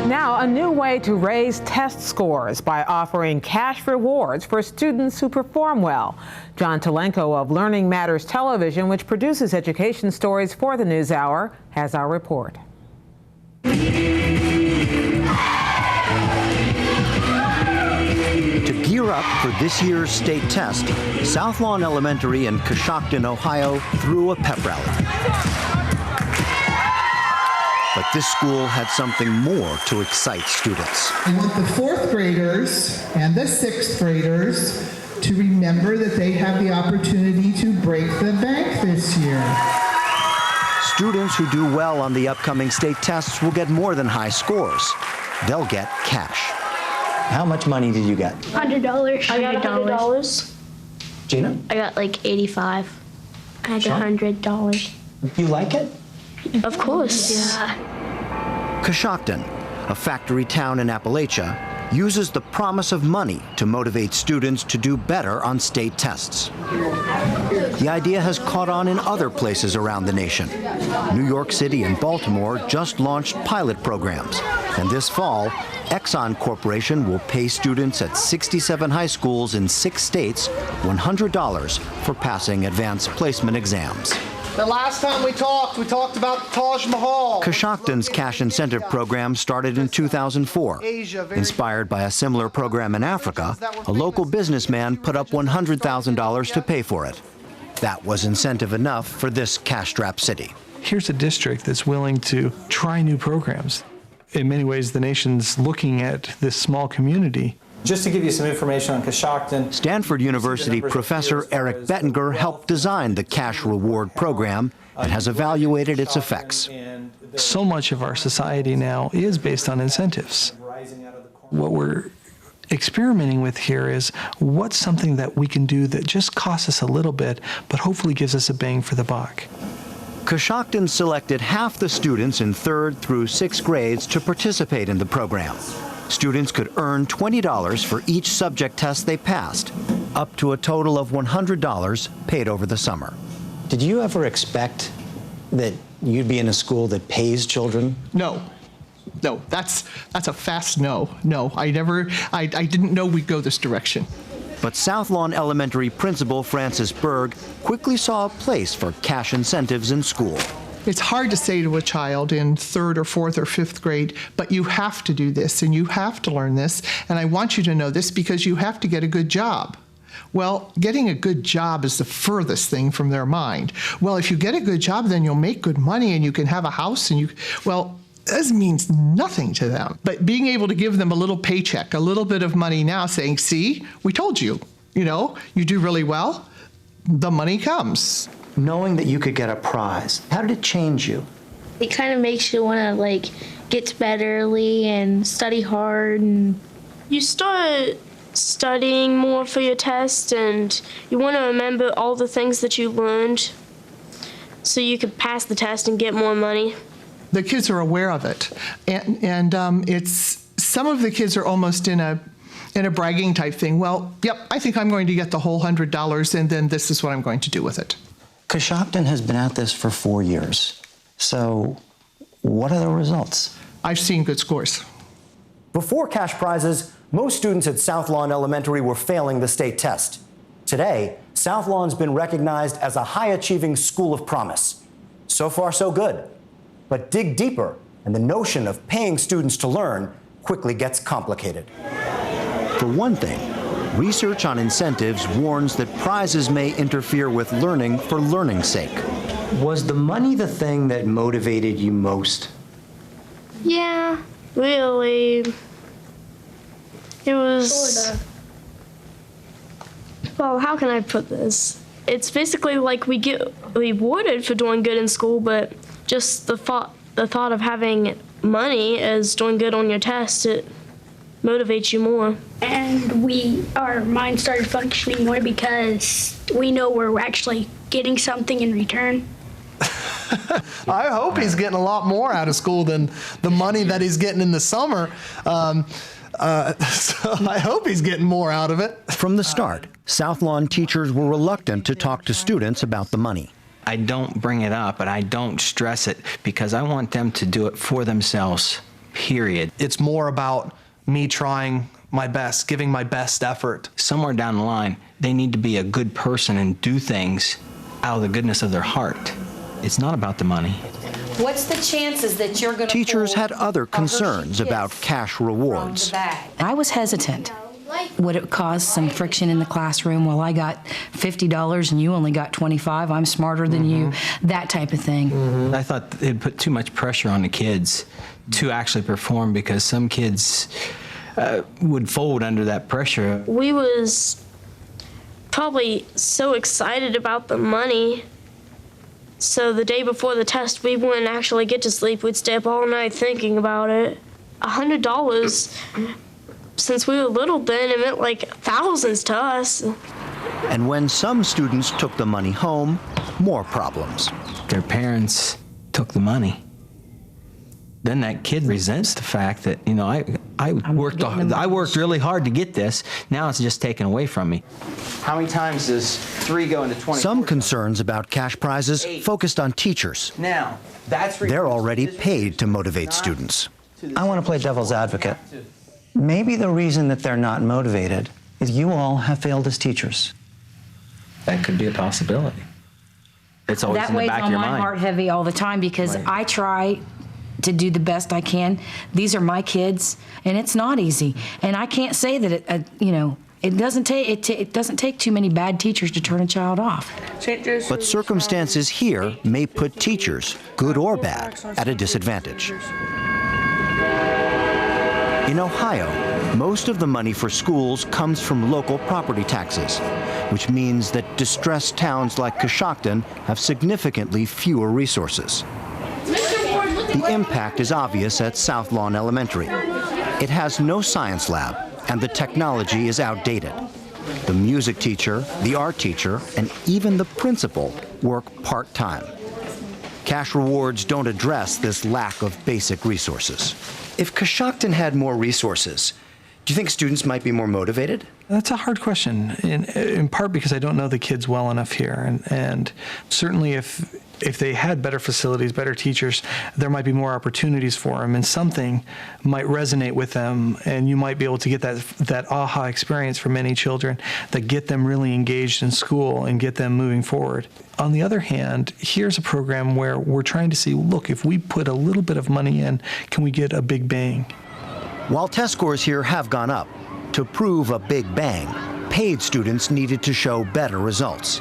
Now, a new way to raise test scores by offering cash rewards for students who perform well. John Telenko of Learning Matters Television, which produces education stories for the NewsHour, has our report. To gear up for this year's state test, South Lawn Elementary in Coshocton, Ohio, threw a pep rally. But this school had something more to excite students. I want the fourth graders and the sixth graders to remember that they have the opportunity to break the bank this year. Students who do well on the upcoming state tests will get more than high scores. They'll get cash. How much money did you get? $100. I got $100. Gina? I got like 85. I had $100. You like it? Of course. Yeah. Coshocton, a factory town in Appalachia, uses the promise of money to motivate students to do better on state tests. The idea has caught on in other places around the nation. New York City and Baltimore just launched pilot programs, and this fall, Exxon Corporation will pay students at 67 high schools in 6 states $100 for passing advanced placement exams. The last time we talked about the Taj Mahal. Coshocton's cash incentive program started in 2004. Inspired by a similar program in Africa, a local businessman put up $100,000 to pay for it. That was incentive enough for this cash-strapped city. Here's a district that's willing to try new programs. In many ways, the nation's looking at this small community. Just to give you some information on Coshocton, Stanford University professor Eric Bettinger helped design the cash reward program and has evaluated its effects. So much of our society now is based on incentives. What we're experimenting with here is what's something that we can do that just costs us a little bit, but hopefully gives us a bang for the buck. Coshocton selected half the students in 3rd through 6th grades to participate in the program. Students could earn $20 for each subject test they passed, up to a total of $100 paid over the summer. Did you ever expect that you'd be in a school that pays children? No, that's a fast no. No, I didn't know we'd go this direction. But South Lawn Elementary principal Francis Berg quickly saw a place for cash incentives in school. It's hard to say to a child in 3rd or 4th or 5th grade, but you have to do this and you have to learn this, and I want you to know this because you have to get a good job. Well, getting a good job is the furthest thing from their mind. Well, if you get a good job, then you'll make good money and you can have a house and this means nothing to them. But being able to give them a little paycheck, a little bit of money now saying, see, we told you, you do really well, the money comes. Knowing that you could get a prize, how did it change you? It kind of makes you want to get to bed early and study hard. And You start studying more for your test, and you want to remember all the things that you learned so you could pass the test and get more money. The kids are aware of it, and it's some of the kids are almost in a bragging type thing. Well, yep, I think I'm going to get the whole $100, and then this is what I'm going to do with it. Coshocton has been at this for 4 years. So what are the results? I've seen good scores. Before cash prizes, most students at South Lawn Elementary were failing the state test. Today, South Lawn's been recognized as a high-achieving school of promise. So far, so good. But dig deeper, and the notion of paying students to learn quickly gets complicated. For one thing, research on incentives warns that prizes may interfere with learning for learning's sake. Was the money the thing that motivated you most? Yeah, really. It was... Sorta. Well, how can I put this? It's basically like we get rewarded for doing good in school, but just the thought of having money as doing good on your test, it motivates you more. And our mind started functioning more because we know we're actually getting something in return. I hope he's getting a lot more out of school than the money that he's getting in the summer. So I hope he's getting more out of it. From the start, South Lawn teachers were reluctant to talk to students about the money. I don't bring it up and I don't stress it because I want them to do it for themselves, period. It's more about me trying my best, giving my best effort. Somewhere down the line, they need to be a good person and do things out of the goodness of their heart. It's not about the money. What's the chances that you're going to Teachers had other concerns about cash rewards. I was hesitant. Would it cause some friction in the classroom? Well, I got $50 and you only got $25. I'm smarter than you. That type of thing. I thought it'd put too much pressure on the kids to actually perform because some kids would fold under that pressure. We was probably so excited about the money. So the day before the test, we wouldn't actually get to sleep. We'd stay up all night thinking about it. $100, since we were little then, it meant like thousands to us. And when some students took the money home, more problems. Their parents took the money. Then that kid resents the fact that, you know, I worked really hard to get this. Now it's just taken away from me. How many times does 3 go into 20? Some concerns about cash prizes focused on teachers. Now, They're already paid to motivate students. I want to play devil's advocate. Maybe the reason that they're not motivated is you all have failed as teachers. That could be a possibility. It's always That in the weighs back on of your my mind. heart heavy all the time because I try to do the best I can. These are my kids, and it's not easy. And I can't say that it doesn't take too many bad teachers to turn a child off. But circumstances here may put teachers, good or bad, at a disadvantage. In Ohio, most of the money for schools comes from local property taxes, which means that distressed towns like Coshocton have significantly fewer resources. The impact is obvious at South Lawn Elementary. It has no science lab, and the technology is outdated. The music teacher, the art teacher, and even the principal work part-time. Cash rewards don't address this lack of basic resources. If Coshocton had more resources, do you think students might be more motivated? That's a hard question, in part because I don't know the kids well enough here. And certainly if they had better facilities, better teachers, there might be more opportunities for them, and something might resonate with them, and you might be able to get that aha experience for many children that get them really engaged in school and get them moving forward. On the other hand, here's a program where we're trying to see, look, if we put a little bit of money in, can we get a big bang? While test scores here have gone up, to prove a big bang, paid students needed to show better results.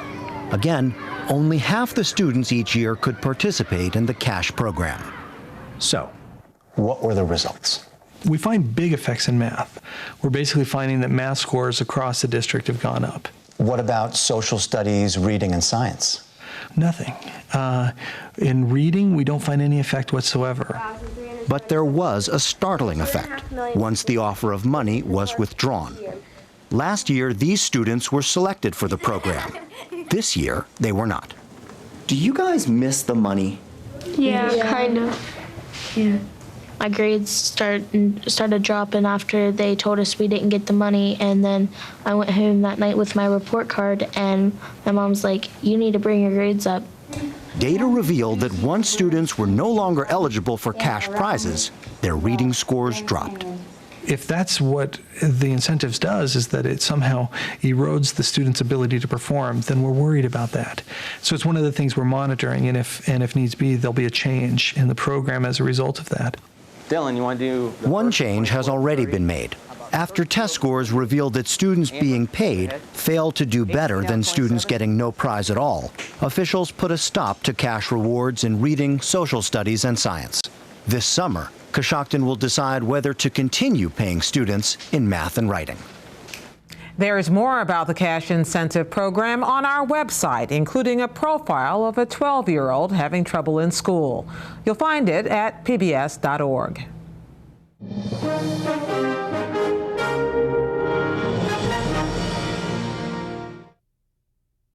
Again, only half the students each year could participate in the cash program. So, what were the results? We find big effects in math. We're basically finding that math scores across the district have gone up. What about social studies, reading, and science? Nothing. In reading, we don't find any effect whatsoever. But there was a startling effect once the offer of money was withdrawn. Last year, these students were selected for the program. This year, they were not. Do you guys miss the money? Yeah, kind of. Yeah. My grades started dropping after they told us we didn't get the money, and then I went home that night with my report card, and my mom's like, you need to bring your grades up. Data revealed that once students were no longer eligible for cash prizes, their reading scores dropped. If that's what the incentives does, is that it somehow erodes the student's ability to perform, then we're worried about that. So it's one of the things we're monitoring, and if needs be, there'll be a change in the program as a result of that. Dylan, you want to do... One change has already been made. After test scores revealed that students being paid failed to do better than students getting no prize at all, officials put a stop to cash rewards in reading, social studies, and science. This summer, Coshocton will decide whether to continue paying students in math and writing. There is more about the cash incentive program on our website, including a profile of a 12-year-old having trouble in school. You'll find it at pbs.org.